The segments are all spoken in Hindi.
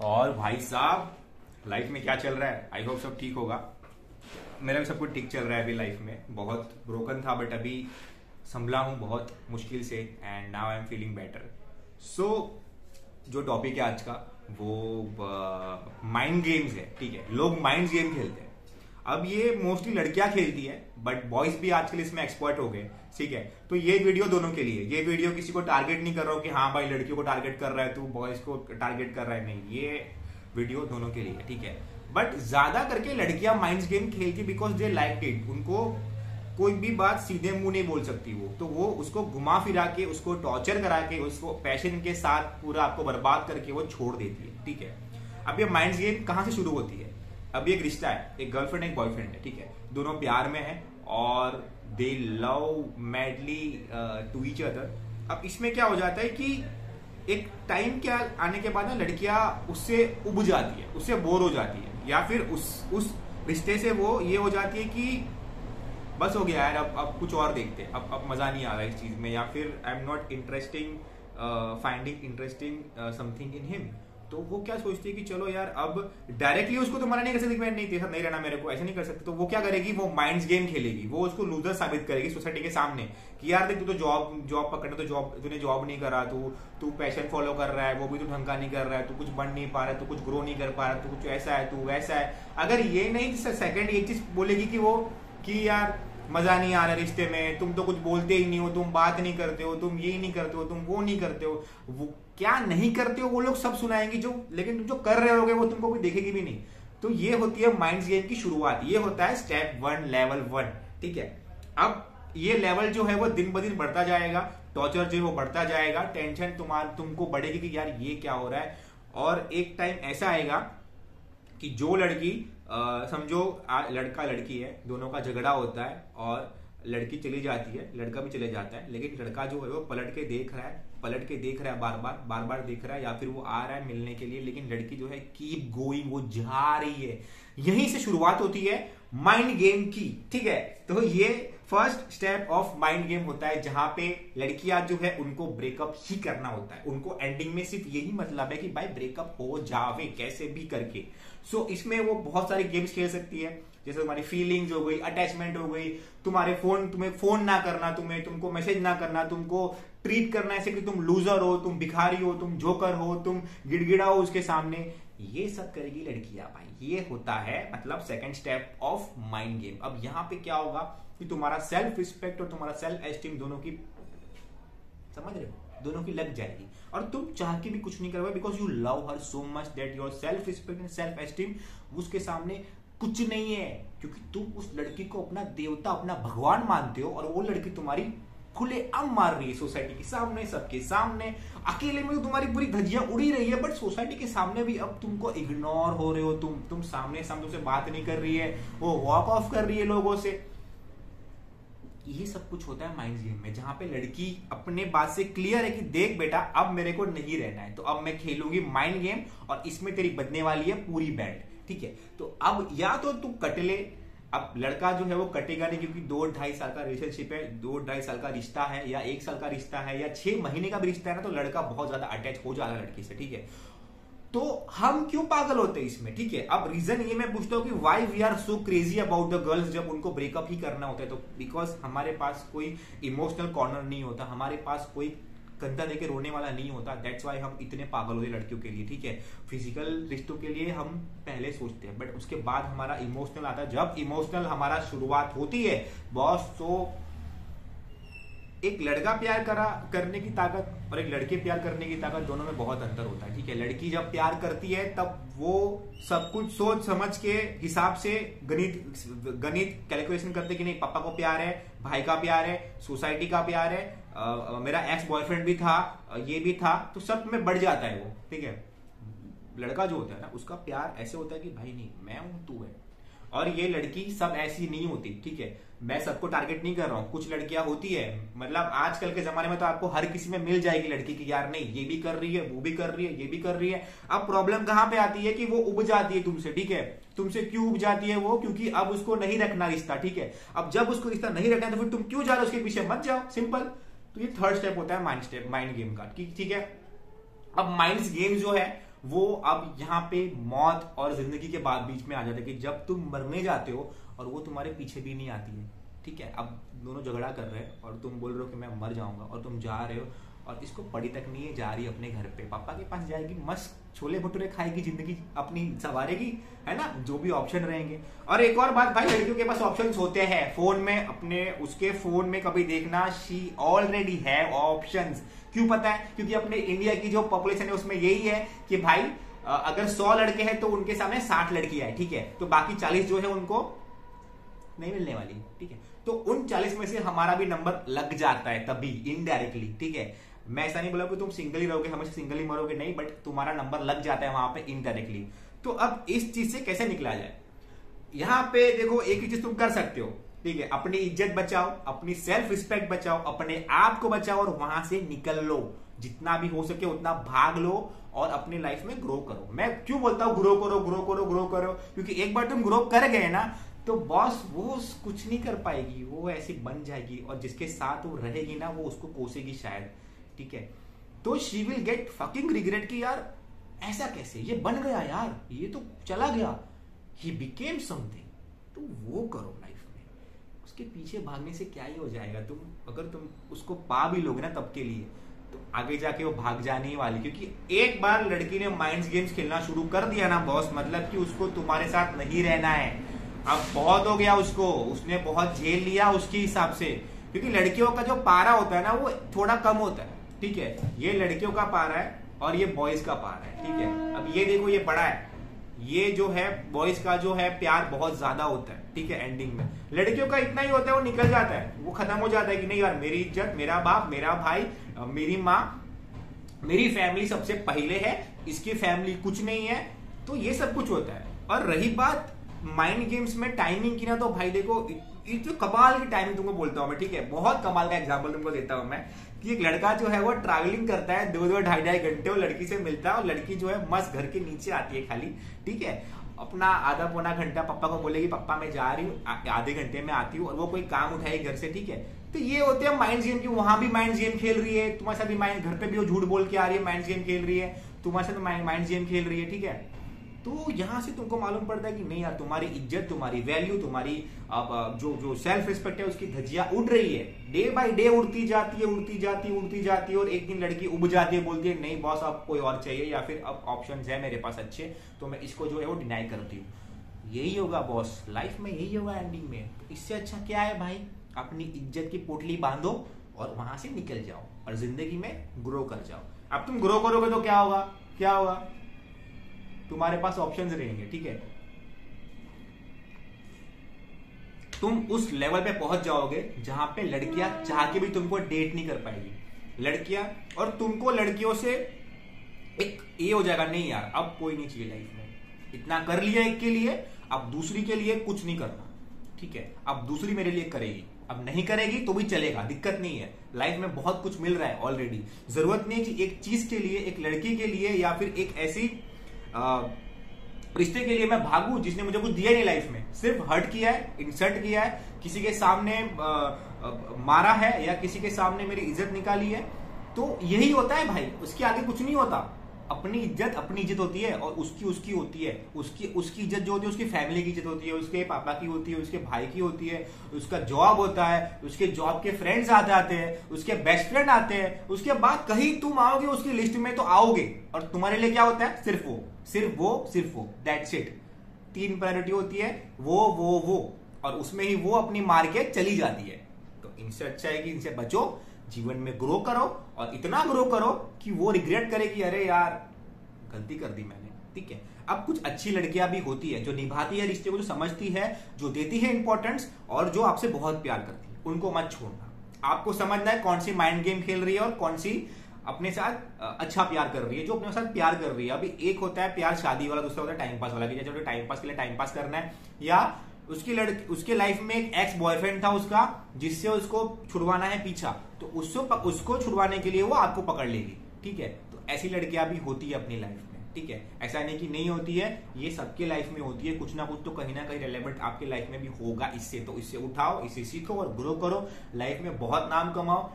और भाई साहब लाइफ में क्या चल रहा है? आई होप सब ठीक होगा। मेरा भी सब कुछ ठीक चल रहा है अभी लाइफ में। बहुत ब्रोकन था बट अभी संभला हूँ बहुत मुश्किल से and now I am feeling better. So जो टॉपिक है आज का वो माइंड गेम्स है। ठीक है, लोग माइंड गेम खेलते हैं। अब ये मोस्टली लड़कियां खेलती है बट बॉयज भी आजकल इसमें एक्सपर्ट हो गए। ठीक है, तो ये वीडियो दोनों के लिए। ये वीडियो किसी को टारगेट नहीं कर रहा हूँ कि हाँ भाई लड़कियों को टारगेट कर रहा है तू बॉयज को टारगेट कर रहा है, नहीं, ये वीडियो दोनों के लिए। ठीक है, बट ज्यादा करके लड़कियां माइंड गेम खेलती बिकॉज दे लाइक इट। उनको कोई भी बात सीधे मुंह नहीं बोल सकती वो, तो वो उसको घुमा फिरा के, उसको टॉर्चर करा के, उसको पैशन के साथ पूरा आपको बर्बाद करके वो छोड़ देती है। ठीक है, अब ये माइंड गेम कहां से शुरू होती है? अब एक रिश्ता है, एक गर्लफ्रेंड एक बॉयफ्रेंड है। ठीक है, दोनों प्यार में है और they love madly to each other. अब इसमें क्या हो जाता है कि एक टाइम क्या आने के बाद ना लड़कियां उससे उब जाती है, उससे बोर हो जाती है, या फिर उस रिश्ते से वो ये हो जाती है कि बस हो गया यार, अब कुछ और देखते हैं, अब मजा नहीं आ रहा इस चीज में, या फिर I am not interesting finding interesting something in him. तो वो क्या सोचती है कि चलो यार अब डायरेक्टली उसको तो मना नहीं कर सकती, मैं नहीं तेरे साथ नहीं रहना, मेरे को ऐसे नहीं कर सकती। तो वो क्या करेगी, वो माइंड्स गेम खेलेगी, वो उसको लूजर साबित करेगी सोसाइटी के सामने कि यार देख तू तो जॉब पकड़ना, तो तूने जॉब नहीं करा, तू पैशन फॉलो कर रहा है, वो भी तू ढंग का नहीं कर रहा है, तू कुछ बन नहीं पा रहा है, तू कुछ ग्रो नहीं कर पा रहा है, तू कुछ ऐसा है, तू वैसा है। अगर ये नहीं सेकंड एक चीज बोलेगी कि वो कि यार मजा नहीं आ रहा रिश्ते में, तुम तो कुछ बोलते ही नहीं हो, तुम बात नहीं करते हो, तुम ये नहीं करते हो, तुम वो नहीं करते हो, वो क्या नहीं करते हो वो लोग सब सुनाएंगे जो, लेकिन तुम जो कर रहे होगे वो तुमको कोई देखेगी भी नहीं। तो ये होती है माइंड गेम की शुरुआत। ये होता है स्टेप 1, लेवल 1। ठीक है, अब ये लेवल जो है वो दिन ब दिन बढ़ता जाएगा, टॉर्चर जो है वो बढ़ता जाएगा, टेंशन तुमको बढ़ेगी कि यार ये क्या हो रहा है। और एक टाइम ऐसा आएगा कि जो लड़की समझो लड़का लड़की है, दोनों का झगड़ा होता है और लड़की चली जाती है, लड़का भी चले जाता है, लेकिन लड़का जो है वो पलट के देख रहा है, बार बार देख रहा है, या फिर वो आ रहा है मिलने के लिए, लेकिन लड़की जो है कीप गोइंग, वो जा रही है। यहीं से शुरुआत होती है माइंड गेम की। ठीक है, तो ये first step of mind game होता है, जहां पे लड़कियां जो है उनको ब्रेकअप ही करना होता है। उनको एंडिंग में सिर्फ यही मतलब है कि भाई ब्रेकअप हो जावे कैसे भी करके। सो इसमें वो बहुत सारी गेम्स खेल सकती है, जैसे तुम्हारी फीलिंग्स हो गई, अटैचमेंट हो गई, तुम्हें फोन ना करना, तुमको मैसेज ना करना, तुमको ट्रीट करना ऐसे कि तुम लूजर हो, तुम भिखारी हो, तुम जोकर हो, तुम गिड़गिड़ा हो उसके सामने। ये सब करेगी लड़कियां भाई। ये होता है मतलब second step of mind game. अब यहां पे क्या होगा कि तुम्हारा सेल्फ रिस्पेक्ट और तुम्हारा सेल्फ एस्टीम दोनों की, समझ रहे हो, दोनों की लग जाएगी और तुम चाह के भी कुछ नहीं करोगे because you love her so much that your self respect and self esteem उसके सामने कुछ नहीं है, क्योंकि तुम उस लड़की को अपना देवता, अपना भगवान मानते हो, और वो लड़की तुम्हारी खुले आम मार रही है सोसाइटी के सामने, सबके सामने। अकेले में तो तुम्हारी पूरी धज्जियां उड़ी रही है, बट सोसाइटी के सामने भी अब तुमको इग्नोर हो रहे हो, तुम सामने से बात नहीं कर रही है, वो वॉक ऑफ कर रही है लोगों से। ये सब कुछ होता है माइंड गेम में, जहां पे लड़की अपने बात से क्लियर है कि देख बेटा अब मेरे को नहीं रहना है, तो अब मैं खेलूंगी माइंड गेम और इसमें तेरी बदने वाली है पूरी बैंड। ठीक है, तो अब या तो तू कट ले। अब लड़का जो है वो कटेगा नहीं, क्योंकि 2-2.5 साल का रिलेशनशिप है, 2-2.5 साल का रिश्ता है, या 1 साल का रिश्ता है, या 6 महीने का भी रिश्ता है ना, तो लड़का बहुत ज्यादा अटैच हो जाएगा लड़की से। ठीक है, तो हम क्यों पागल होते हैं इसमें? ठीक है, अब रीजन ये मैं पूछता हूँ कि why we are so crazy about the girls जब उनको ब्रेकअप ही करना होता है। तो बिकॉज हमारे पास कोई इमोशनल कॉर्नर नहीं होता, हमारे पास कोई कंधा देके रोने वाला नहीं होता। दैट्स वाई हम इतने पागल होते लड़कियों के लिए। ठीक है, फिजिकल रिश्तों के लिए हम पहले सोचते हैं, बट उसके बाद हमारा इमोशनल आता है। जब इमोशनल हमारा शुरुआत होती है बॉस, तो एक लड़का प्यार करने की ताकत और एक लड़के प्यार करने की ताकत, दोनों में बहुत अंतर होता है। ठीक है, लड़की जब प्यार करती है तब वो सब कुछ सोच समझ के हिसाब से गणित कैलकुलेशन करते कि नहीं, पापा को प्यार है, भाई का प्यार है, सोसाइटी का प्यार है, मेरा एक्स बॉयफ्रेंड भी था, ये भी था, तो सब में बढ़ जाता है वो। ठीक है, लड़का जो होता है ना उसका प्यार ऐसे होता है कि भाई नहीं मैं हूं तू है, और ये लड़की सब ऐसी नहीं होती। ठीक है, मैं सबको टारगेट नहीं कर रहा हूं, कुछ लड़कियां होती है, मतलब आजकल के जमाने में तो आपको हर किसी में मिल जाएगी लड़की की यार नहीं ये भी कर रही है, वो भी कर रही है, ये भी कर रही है। अब प्रॉब्लम कहां पे आती है कि वो उब जाती है तुमसे। ठीक है, तुमसे क्यों उब जाती है वो? क्योंकि अब उसको नहीं रखना रिश्ता। ठीक है, अब जब उसको रिश्ता नहीं रखना है तो फिर तुम क्यों जा रहे हो उसके पीछे? मत जाओ, सिंपल। तो ये थर्ड स्टेप होता है माइंड गेम का। ठीक है, अब माइंड गेम जो है वो अब यहाँ पे मौत और जिंदगी के बाद बीच में आ जाता है कि जब तुम मरने जाते हो और वो तुम्हारे पीछे भी नहीं आती है, ठीक है। अब दोनों झगड़ा कर रहे हैं और तुम बोल रहे हो कि मैं मर जाऊंगा, और तुम जा रहे हो और इसको पड़ी तक नहीं है, जा रही अपने घर पे पापा के पास जाएगी, मस्त छोले भटूरे खाएगी, जिंदगी अपनी संवारेगी, है ना, जो भी ऑप्शन रहेंगे। और एक और बात भाई, लड़कियों के पास ऑप्शंस होते हैं फोन में, अपने उसके फोन में कभी देखना, शी ऑलरेडी है ऑप्शंस। क्यों पता है? क्योंकि अपने इंडिया की जो पॉपुलेशन है उसमें यही है कि भाई अगर 100 लड़के हैं तो उनके सामने 60 लड़कियां हैं, ठीक है, तो बाकी 40 जो है उनको नहीं मिलने वाली, ठीक है। तो उन 40 में से हमारा भी नंबर लग जाता है तभी इनडायरेक्टली, ठीक है। मैं ऐसा नहीं बोला कि तुम सिंगल ही रहोगे, हमेशा सिंगल ही मरोगे, नहीं, बट तुम्हारा नंबर लग जाता है वहां पे इनडायरेक्टली। तो अब इस चीज से कैसे निकला जाए? यहां पे देखो, एक ही चीज तुम कर सकते हो, ठीक है, अपनी इज्जत बचाओ, अपनी सेल्फ रिस्पेक्ट बचाओ, अपने आप को बचाओ और वहां से निकल लो, जितना भी हो सके उतना भाग लो और अपनी लाइफ में ग्रो करो। मैं क्यों बोलता हूं ग्रो करो ग्रो करो ग्रो करो? क्योंकि एक बार तुम ग्रो कर गए ना तो बॉस वो कुछ नहीं कर पाएगी, वो ऐसी बन जाएगी और जिसके साथ वो रहेगी ना वो उसको कोसेगी शायद, ठीक है। तो she will get fucking regret कि यार ऐसा कैसे, ये बन गया यार, ये तो चला गया, ही बिकेम समथिंग। तो वो करो लाइफ में, उसके पीछे भागने से क्या ही हो जाएगा? तुम अगर तुम उसको पा भी लोगे ना तब के लिए, तो आगे जाके वो भाग जाने ही वाली, क्योंकि एक बार लड़की ने माइंड गेम्स खेलना शुरू कर दिया ना बॉस, मतलब कि उसको तुम्हारे साथ नहीं रहना है। अब बहुत हो गया उसको, उसने बहुत झेल लिया उसके हिसाब से, क्योंकि लड़कियों का जो पारा होता है ना वो थोड़ा कम होता है, ठीक है। ये लड़कियों का पारा है और ये बॉयज का पारा है, ठीक है। अब ये देखो, ये बड़ा है, ये जो है बॉयज का जो है प्यार बहुत ज्यादा होता है, ठीक है। एंडिंग में लड़कियों का इतना ही होता है, वो निकल जाता है, वो खत्म हो जाता है कि नहीं यार मेरी इज्जत, मेरा बाप, मेरा भाई, मेरी माँ, मेरी फैमिली सबसे पहले है, इसकी फैमिली कुछ नहीं है, तो ये सब कुछ होता है। और रही बात माइंड गेम्स में टाइमिंग की ना, तो भाई देखो, ये जो कमाल की टाइमिंग तुमको बोलता हूं मैं, ठीक है, बहुत कमाल का एग्जांपल तुमको देता हूं मैं, कि एक लड़का जो है वो ट्रैवलिंग करता है 2-2 ढाई घंटे, वो लड़की से मिलता है और लड़की जो है मस्त घर के नीचे आती है खाली, ठीक है, अपना आधा पौना घंटा पापा को बोलेगी पापा मैं जा रही हूँ, आधे घंटे में आती हूँ, और वो कोई काम उठाएगी घर से, ठीक है। तो ये होते हैं माइंड गेम की, वहां भी माइंड गेम खेल रही है, तुम्हारे साथ भी माइंड, घर पे भी वो झूठ बोल के आ रही है, माइंड गेम खेल रही है, तुम्हारे साथ माइंड गेम खेल रही है, ठीक है। तो यहां से तुमको मालूम पड़ता है कि नहीं यार, तुम्हारी इज्जत, तुम्हारी वैल्यू, तुम्हारी जो सेल्फ रिस्पेक्ट है उसकी धज्जियां उड़ रही है, डे बाय डे उड़ती जाती है, उड़ती जाती है, उड़ती जाती है, और एक दिन लड़की उब जाती है, बोलती है नहीं बॉस अब कोई और चाहिए, या फिर अब ऑप्शंस है मेरे पास अच्छे, तो मैं इसको जो है वो डिनाई करती हूँ। यही होगा बॉस, लाइफ में यही होगा एंडिंग में। तो इससे अच्छा क्या है भाई, अपनी इज्जत की पोटली बांधो और वहां से निकल जाओ और जिंदगी में ग्रो कर जाओ। अब तुम ग्रो करोगे तो क्या होगा, क्या होगा, तुम्हारे पास ऑप्शंस रहेंगे, ठीक है। तुम उस लेवल पे पहुंच जाओगे जहां पे लड़कियां चाह के भी तुमको डेट नहीं कर पाएगी, लड़कियां, और तुमको लड़कियों से एक ये हो जाएगा, नहीं यार अब कोई नहीं चाहिए लाइफ में, इतना कर लिया एक के लिए, अब दूसरी के लिए कुछ नहीं करना, ठीक है। अब दूसरी मेरे लिए करेगी, अब नहीं करेगी तो भी चलेगा, दिक्कत नहीं है, लाइफ में बहुत कुछ मिल रहा है ऑलरेडी। जरूरत नहीं कि एक चीज के लिए, एक लड़की के लिए, या फिर एक ऐसी रिश्ते के लिए मैं भागू जिसने मुझे कुछ दिया नहीं लाइफ में, सिर्फ हर्ट किया है, इंसल्ट किया है, किसी के सामने मारा है, या किसी के सामने मेरी इज्जत निकाली है। तो यही होता है भाई, उसके आगे कुछ नहीं होता। अपनी इज्जत होती है और उसकी होती है, उसकी इज्जत जो होती है उसकी फैमिली की इज्जत होती है, उसके पापा की होती है, उसके भाई की होती है, उसका जॉब होता है, उसके जॉब के फ्रेंड्स आते हैं, उसके बेस्ट फ्रेंड आते हैं, उसके बाद कहीं तुम आओगे उसकी लिस्ट में तो आओगे, और तुम्हारे लिए क्या होता है, सिर्फ वो, दैट्स इट। 3 प्रायोरिटी होती है, वो, और उसमें ही वो अपनी मार के चली जाती है। तो इनसे अच्छा है कि इनसे बचो, जीवन में ग्रो करो, और इतना ग्रो करो कि वो रिग्रेट करे कि अरे यार गलती कर दी मैंने, ठीक है। अब कुछ अच्छी लड़कियां भी होती है जो निभाती है रिश्ते को, जो समझती है, जो देती है इंपॉर्टेंस, और जो आपसे बहुत प्यार करती है, उनको मत छोड़ना। आपको समझना है कौन सी माइंड गेम खेल रही है और कौन सी अपने साथ अच्छा प्यार कर रही है, जो अपने साथ प्यार कर रही है। अभी एक होता है प्यार शादी वाला, दूसरा होता है टाइम पास वाला, कि जैसे टाइम पास के लिए टाइम पास करना है, या उसके लाइफ में एक एक्स बॉयफ्रेंड था उसका, जिससे उसको छुड़वाना है पीछा, तो उसको छुड़वाने के लिए वो आपको पकड़ लेगी, ठीक है। तो ऐसी लड़कियां भी होती है अपनी लाइफ में, ठीक है। ऐसा नहीं कि नहीं होती है, ये सबके लाइफ में होती है, कुछ ना कुछ तो कहीं ना कहीं रिलेवेंट आपके लाइफ में भी होगा इससे। तो इससे उठाओ, इसे सीखो और ग्रो करो, लाइफ में बहुत नाम कमाओ।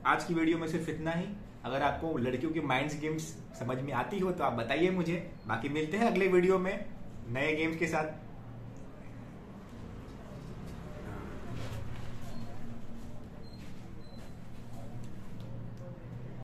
आज की वीडियो में सिर्फ इतना ही। अगर आपको लड़कियों के माइंड्स गेम्स समझ में आती हो तो आप बताइए मुझे। बाकी मिलते हैं अगले वीडियो में नए गेम्स के साथ।